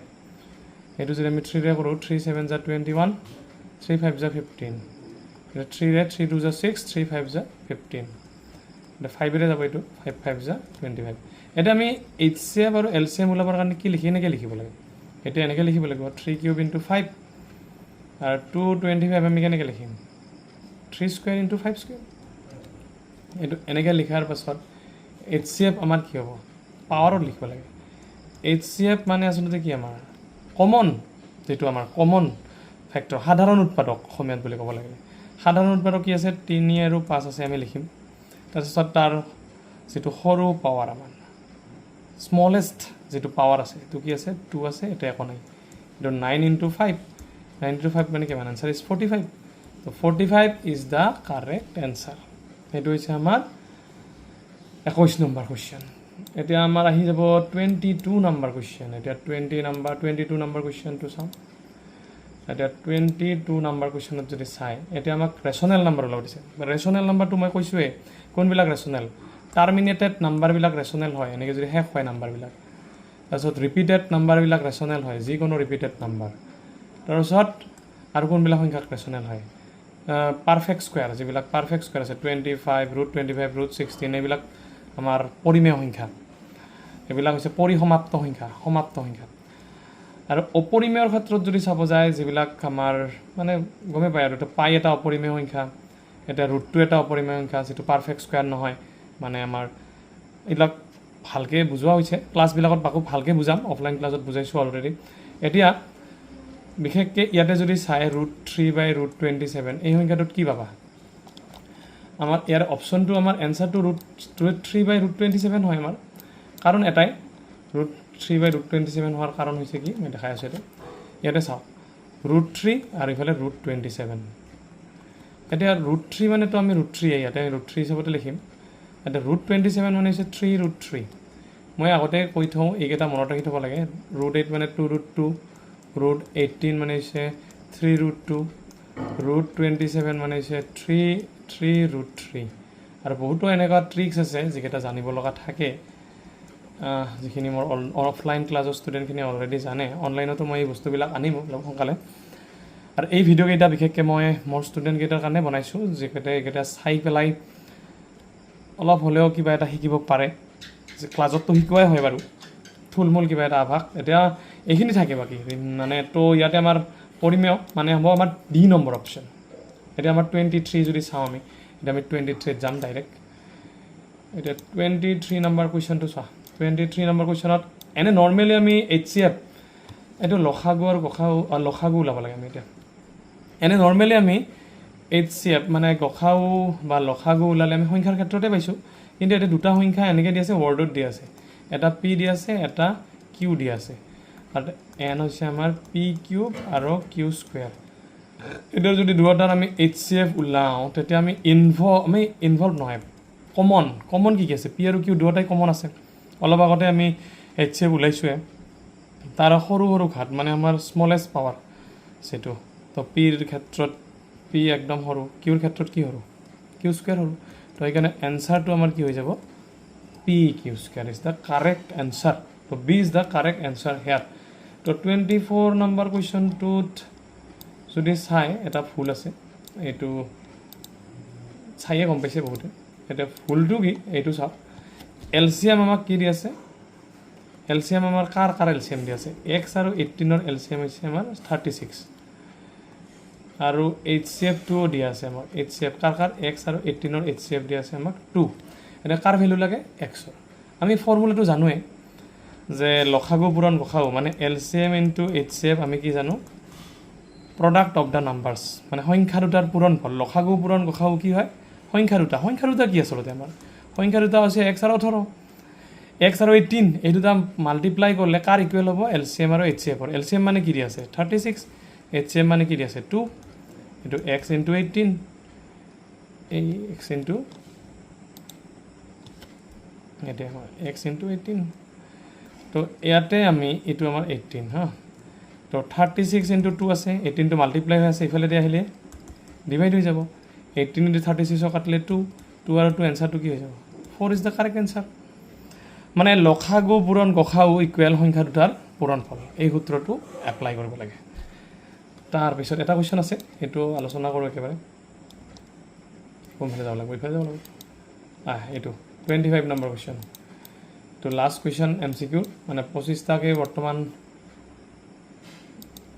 এইটো যদি আমি 3 ৰে কৰোঁ 3 7 যা 21 3 5 যা 15 3 ৰে 3 2 যা 6 3 5 যা 15 এটা 5 ৰে যাব এইটো 5 5 যা 25 এটা আমি HCF আৰু LCM ওলাবৰ কাৰণে কি লিখি এনেকৈ লিখিব লাগে এটা এনেকৈ লিখিব লাগিব 3 কিউব ইনটু 5 আৰু 225 আমি কেনেকৈ লিখিম 3 স্কয়াৰ ইনটু 5 স্কয়াৰ এইটো এনেকৈ লিখাৰ পাছত HCF আমাৰ কি হ'ব পাৱাৰত লিখিব লাগে HCF মানে আচলতে কি আমাৰ কমন যেটো আমাৰ কমন ফ্যাক্টৰ সাধাৰণ উৎপাদক অসমীয়াত বুলি ক'ব লাগে সাধাৰণ উৎপাদক কি আছে 3 আৰু 5 আছে আমি লিখিম তাৰপিছত তাৰ যেটো সৰু পাৱাৰ আমাৰ স্মলেষ্ট যেটো পাৱাৰ আছে তো কি আছে 2 আছে এটা একো নাই এটো 9 ইনটু 5 9 ইনটু 5 মানে কিমান आंसर ইজ 45 তো 45 ইজ দা কারেক্ট आंसर এটো হৈছে আমাৰ 21 নম্বৰ কোৱেশ্চন এতিয়া আমাৰ আহি যাব 22 নম্বৰ কোৱেশ্চন এতিয়া 22 নম্বৰ কোৱেশ্চনটো চাও এটা 22 নম্বৰ কোৱেশ্চনত যদি চাই এতিয়া আমাক ৰেশনাল নম্বৰ ওলাব দিছে ৰেশনাল নম্বৰটো মই কৈছোৱে কোনবিলাক ৰেশনাল টাৰ্মিনেটেড নাম্বাৰবিলাক ৰেশনাল হয় এনেকৈ যদি শেষ হয় নাম্বাৰবিলাক তাৰপিছত ৰিপিটেড নাম্বাৰবিলাক ৰেশনাল হয় যিকোনো ৰিপিটেড নাম্বাৰ তাৰপিছত আৰু কোনবিলাক সংখ্যা ৰেশনাল হয় পাৰফেক্ট স্কয়াৰ যিবিলাক পাৰফেক্ট স্কয়াৰ আছে 25 ৰুট 25 ৰুট 16 এইবিলাক আমাৰ পৰিমেয় সংখ্যা এইবিলাক হৈছে পৰিসমাপ্ত সংখ্যা আৰু অপৰিমেয়ৰ ক্ষেত্ৰত যদি চাব যায় যিবিলাক আমাৰ মানে গমে পায় আৰু এটা পাই এটা অপৰিমেয় সংখ্যা এটা ৰুটটো এটা অপৰিমেয় সংখ্যা যেটো পাৰফেক্ট স্কয়াৰ নহয় মানে আমাৰ এইবিলাক ভালকে বুজোৱা হৈছে ক্লাছবিলাকত বাকো ভালকে বুজাম অফলাইন ক্লাছত বুজাইছো অলৰেডি এতিয়া বিশেষকৈ ইয়াতে যদি চাই √3/√27 এই সংখ্যাটোত কি পাবা আমাৰ ইয়াৰ অপচনটো আমাৰ এনসাৰটো √3/√27 হয় আমাৰ কাৰণ এটাই √3/√27 হোৱাৰ কাৰণ হৈছে কি মই দেখাই আছো ইয়াতে চাও √3 আৰু ইফালে √27 এতিয়া √3 মানে তো আমি √3 ইয়াতে √3 হিচাপতে লিখিম এটা √27 মানে হৈছে 3√3 মই আগতে কৈ থওঁ এইকেইটা মনত ৰাখি থব লাগে √8 মানে 2√2 √18 মানে হৈছে 3√2 √27 মানে হৈছে 3√3 আৰু বহুতো এনেকুৱা ট্ৰিক্স আছে যিকেইটা জানিব লগা থাকে যিখিনি মোৰ অফলাইন ক্লাছৰ ষ্টুডেণ্টখিনি অলৰেডি জানে অনলাইনতো মই এই বস্তুবিলাক আনিম সোনকালে আৰু এই ভিডিঅ' কেইটা বিশেষকৈ মই মোৰ ষ্টুডেণ্ট কেইটাৰ কাৰণে বনাইছো যিকেইটা এইকেইটা চাই পেলাই অলপ হ'লেও কিবা এটা শিকিব পাৰে যে ক্লাছতো শিকোৱাই হয় বাৰু থুলমূল কিবা এটা আভাস এতিয়া এইখিনি থাকে বাকি মানে তো ইয়াতে আমাৰ পৰিমেয় মানে হ'ব আমাৰ ডি নম্বৰ অপচন এতিয়া আমাৰ 23 যদি চাও আমি এটা আমি 23 যাম ডাইৰেক্ট এটা 23 নম্বৰ কোৱেশ্চনটো চা 23 নম্বৰ কোৱেশ্চনত এনে নৰমালি আমি HCF এটো লখাগু আৰু লখাগু ওলাব লাগে আমি এতিয়া এনে নৰমালি আমি HCF মানে গখাউ বা লখাগু ওলালে আমি সংখ্যাৰ ক্ষেত্ৰতে পাইছো কিন্তু এটা দুটা সংখ্যা এনেকৈ দি আছে ওয়াৰ্ডত দি আছে এটা p দি আছে এটা q দি আছে আৰু n হৈছে আমাৰ p কিউব আৰু q স্কয়াৰ এটা যদি দুটাৰ আমি HCF উলাও তেতিয়া আমি ইনভলভ নহয় কমন কি আছে p আৰু q দুটাই কমন আছে অলপ আগতে আমি HCF উলাইছোৱে তাৰ সৰু ঘাত মানে আমাৰ স্মলেষ্ট পাৱাৰ সেটো তো p ৰ ক্ষেত্ৰত p একদম সৰু q ৰ ক্ষেত্ৰত কি সৰু q স্কয়াৰ সৰু তো এইকাৰণে এনসাৰটো আমাৰ কি হৈ যাব PQ square is the correct answer. So B is the correct answer here. So 24 number question to যদি চাই এটা ফুল আছে এইটো চাইয়ে গম পাইছে বহুতে এটা ফুলটো কি এইটো চাওক এলসিএম আমাক কি দি আছে এলসিএম আমাৰ কাৰ এলসিএম দি আছে x আৰু 18 ৰ এলসিএম হৈছে আমাৰ 36 আৰু HCF টো দি আছে আমাক HCF কাৰ x আৰু 18 ৰ HCF দি আছে আমাক 2 এটা কাৰ ভ্যালু লাগে x আমি ফৰ্মুলাটো জানোৱে যে লখাগু পূৰণ গখাউ মানে LCM * HCF আমি কি জানো প্ৰডাক্ট অফ দা নাম্বাৰস মানে সংখ্যা দুটাৰ পূৰণফল লখাগু পূৰণ গখাউ কি হয় সংখ্যা দুটা কি আচলতে আমাৰ সংখ্যা দুটা হৈছে x আৰু 18 x আৰু 18 এই দুটা মাল্টিপ্লাই কৰিলে কাৰ ইকুৱেল হ'ব LCM আৰু HCF ৰ LCM মানে কি দি আছে 36 HCF মানে কি দি আছে 2 এটো x * 18 এই x * এটা হয় x * 18 তো ইয়াতে আমি এটো আমাৰ 18 হা তো 36 * 2 আছে 18 টো মাল্টিপ্লাই হৈ আছে ইফালে দি আহিলে ডিভাইড হৈ যাব 18 * 36 কাটলে 2 আৰু 2 आंसर টো কি হৈ যাব 4 ইজ দা কাৰেক্ট आंसर মানে লখাগু পূৰণ গখাউ ইকুৱেল সংখ্যা দুটাৰ পূৰণফল এই সূত্ৰটো এপ্লাই কৰিব লাগে তাৰপিছত এটা কুৱেশ্যন আছে এইটো আলোচনা কৰোঁ একেবাৰে কোনফালে যাব লাগিব এইফালে যাব লাগিব এইটো 25 নম্বৰ কুৱেশ্যন তো লাষ্ট কুৱেশ্যন MCQ মানে 25টাকে বৰ্তমান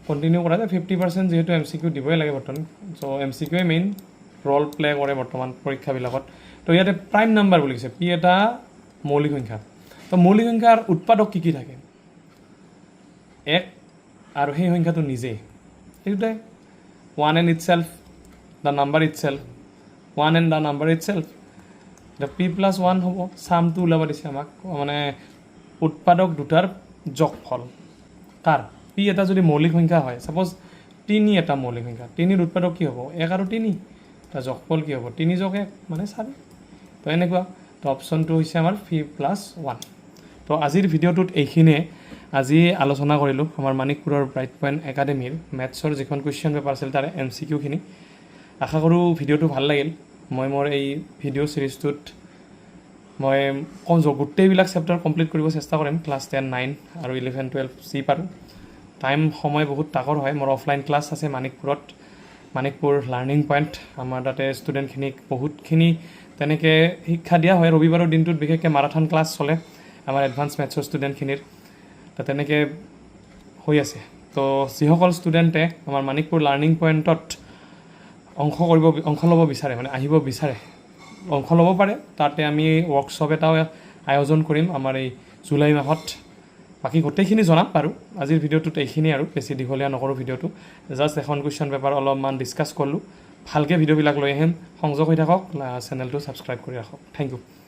কণ্টিনিউ কৰা যায় 50% যিহেতু MCQ দিবই লাগে বৰ্তমান চ' MCQয়ে মেইন ৰ'ল প্লে কৰে বৰ্তমান পৰীক্ষাবিলাকত তো ইয়াতে প্ৰাইম নাম্বাৰ বুলি কৈছে পি এটা মৌলিক সংখ্যা তো মৌলিক সংখ্যাৰ উৎপাদক কি থাকে এক আৰু সেই সংখ্যাটো নিজেই এইটোৱে 1 and itself the number itself 1 and the number itself the p plus 1 হ'ব সামটো ওলাব দিছে আমাক মানে উৎপাদক দুটাৰ যোগফল কাৰ p এটা যদি মৌলিক সংখ্যা হয় সাপোজ 3 এটা মৌলিক সংখ্যা 3 ৰ উৎপাদক কি হ'ব 1 আৰু 3 তাৰ যোগফল কি হ'ব 3 যোগ 1 মানে 4 তো এনেকুৱা তো অপচনটো হৈছে আমাৰ p plus 1 তো আজিৰ ভিডিঅ'টোত এইখিনিয়ে আজি আলোচনা কৰিলোঁ আমাৰ মানিকপুৰৰ ব্ৰাইট পইণ্ট একাডেমীৰ মেথছৰ যিখন কুৱেশ্যন পেপাৰ আছিল তাৰে MCQখিনি আশা কৰোঁ ভিডিঅ'টো ভাল লাগিল মই মোৰ এই ভিডিঅ' চিৰিজটোত মই গোটেইবিলাক চেপ্টাৰ কমপ্লিট কৰিব চেষ্টা কৰিম ক্লাছ 10, 9 আৰু 11, 12 যি পাৰোঁ টাইম সময় বহুত তাকৰ হয় মোৰ অফলাইন ক্লাছ আছে মানিকপুৰ লাৰ্ণিং পইণ্ট আমাৰ তাতে ষ্টুডেণ্টখিনিক বহুতখিনি তেনেকৈ শিক্ষা দিয়া হয় ৰবিবাৰৰ দিনটোত বিশেষকৈ মাৰাথন ক্লাছ চলে আমাৰ এডভান্স মেথছৰ ষ্টুডেণ্টখিনিৰ তো তেনেকৈ হৈ আছে তো যিসকল ষ্টুডেণ্টে আমাৰ মানিকপুৰ লাৰ্ণিং পইণ্টত অংশ ল'ব বিচাৰে মানে আহিব বিচাৰে অংশ ল'ব পাৰে তাতে আমি ৱৰ্কশ্বপ এটাও আয়োজন কৰিম আমাৰ এই জুলাই মাহত বাকী গোটেইখিনি জনাম বাৰু আজিৰ ভিডিঅ'টোত এইখিনি আৰু বেছি দীঘলীয়া নকৰোঁ ভিডিঅ'টো জাষ্ট এখন কুৱেশ্যন পেপাৰ অলপমান ডিছকাছ কৰিলোঁ ভালকৈ ভিডিঅ'বিলাক লৈ আহিম সংযোগ হৈ থাকক চেনেলটো ছাবস্ক্ৰাইব কৰি ৰাখক থেংক ইউ